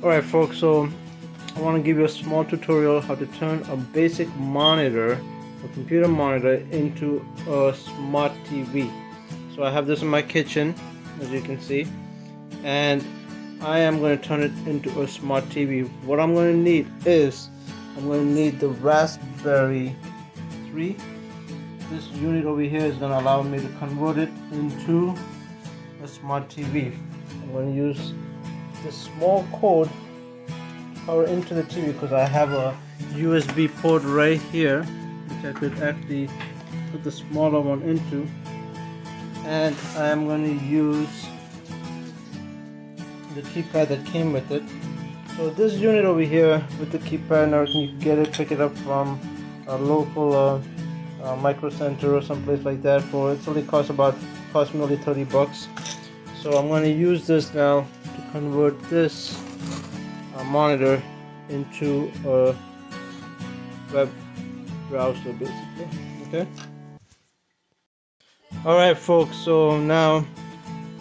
Alright folks, so I want to give you a small tutorial how to turn a basic monitor, a computer monitor, into a smart TV. So I have this in my kitchen, as you can see, and I am going to turn it into a smart TV. What I'm going to need is, I'm going to need the Raspberry 3. This unit over here is going to allow me to convert it into a smart TV. I'm going to use this small cord to power into the TV because I have a USB port right here which I could actually put the smaller one into, and I am going to use the keypad that came with it. So this unit over here with the keypad and everything, you can get it, pick it up from a local Micro Center or someplace like that. It only costs me only 30 bucks. So I'm going to use this now to convert this monitor into a web browser, basically. Okay. Alright folks, so now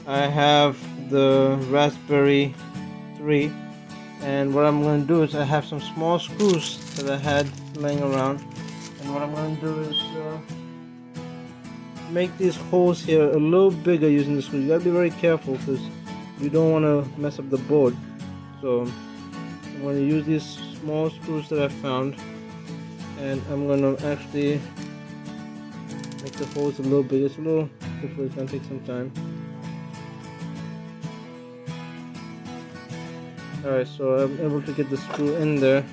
I have the Raspberry 3, and what I'm going to do is I have some small screws that I had laying around, and what I'm going to do is make these holes here a little bigger using the screws. You gotta be very careful because you don't want to mess up the board. So I'm going to use these small screws that I found, and I'm going to actually make the holes a little bigger. It's a little difficult, it's going to take some time. Alright, so I'm able to get the screw in there.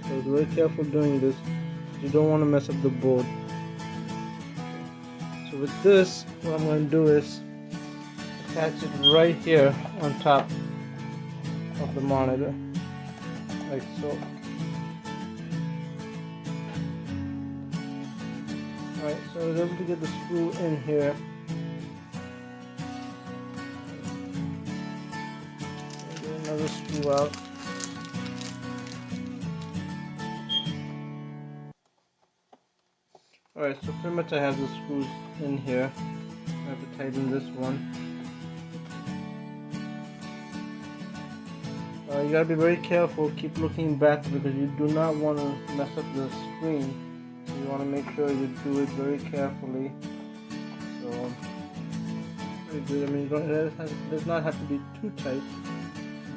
So be very careful doing this. You don't want to mess up the board. So with this, what I'm going to do is attach it right here on top of the monitor, like so. Alright, so I was able to get the screw in here. Get another screw out. Alright, so pretty much I have the screws in here. I have to tighten this one. You gotta be very careful, keep looking back because you do not want to mess up the screen. So you want to make sure you do it very carefully. So, very good. I mean, it does not have to be too tight,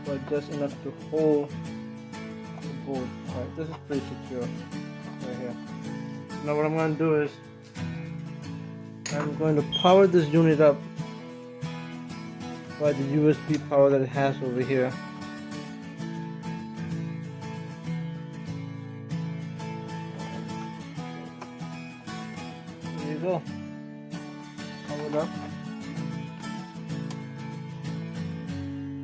but just enough to hold the board. Alright, this is pretty secure right here. Now what I'm going to do is I'm going to power this unit up by the USB power that it has over here. There you go. Powered up.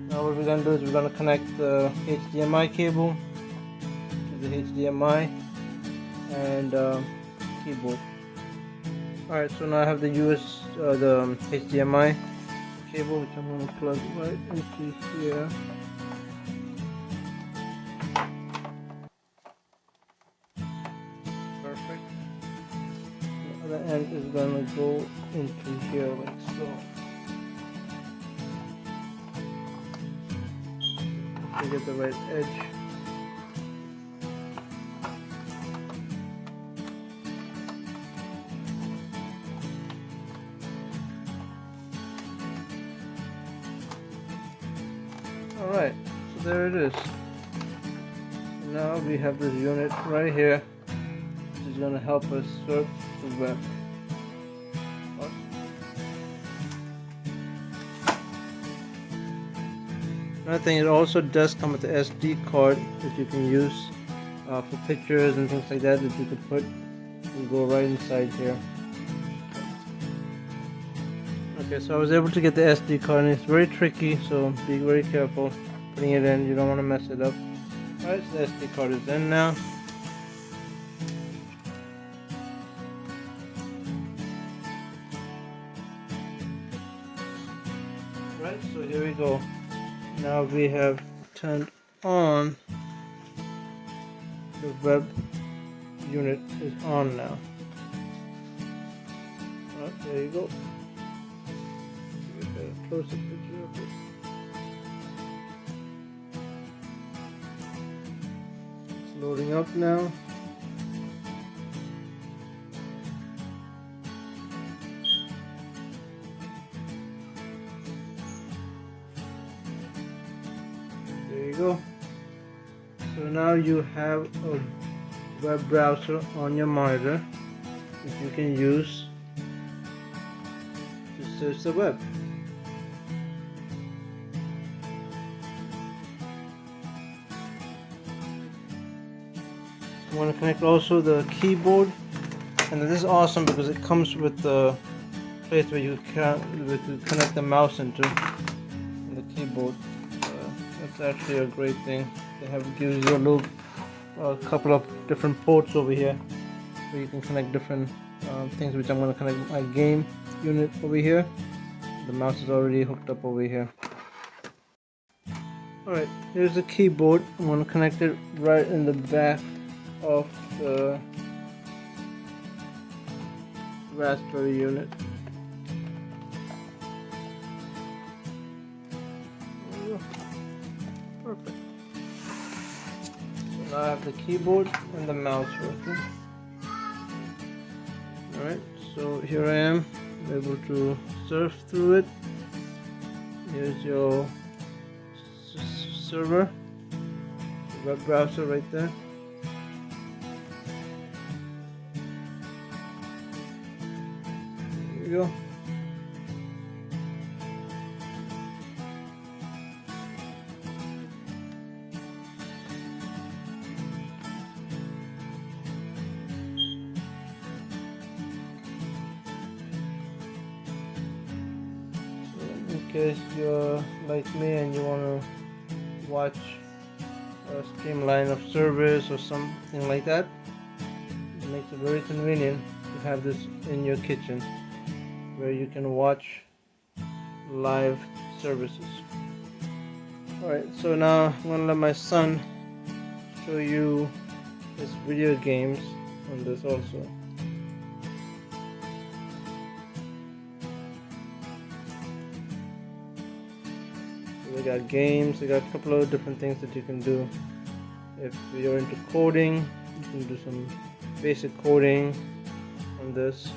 Now what we're going to do is we're going to connect the HDMI cable to the HDMI and keyboard. Alright, so now I have the the HDMI cable, which I'm going to plug right into here. Perfect. The other end is going to go into here like so. To get the right edge. Alright, so there it is. Now we have this unit right here, which is going to help us surf the web. Another thing, it also does come with the SD card that you can use for pictures and things like that you could put and go right inside here. Okay, so I was able to get the SD card, and it's very tricky, so be very careful putting it in. You don't want to mess it up. Alright, so the SD card is in now. Right, so here we go. Now we have turned on. The web unit is on now. Alright, there you go. Closer picture of it. loading up now. There you go. So now you have a web browser on your monitor which you can use to search the web. I want to connect also the keyboard, and this is awesome because it comes with the place where you can connect the mouse into the keyboard. That's actually a great thing. They have gives you a couple of different ports over here where you can connect different things, which I'm going to connect my game unit over here. The mouse is already hooked up over here. Alright, here's the keyboard. I'm going to connect it right in the back of the Raspberry unit. There you go. Perfect. So now I have the keyboard and the mouse working. Alright, so here I am, able to surf through it. Here's your server, the web browser right there. There you go. In case you're like me and you want to watch a streamline of service or something like that, it makes it very convenient to have this in your kitchen where you can watch live services. Alright, so now I'm going to let my son show you his video games on this also. They got games, they got a couple of different things that you can do. If you're into coding, you can do some basic coding on this.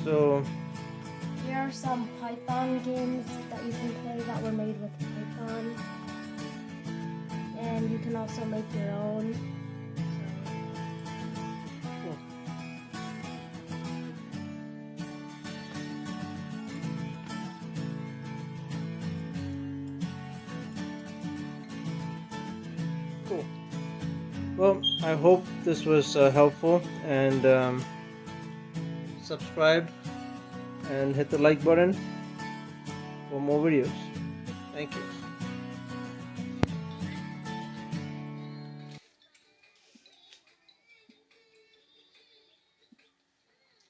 So here are some Python games that you can play that were made with Python. And you can also make your own. Cool. Well, I hope this was helpful, and subscribe and hit the like button for more videos. Thank you.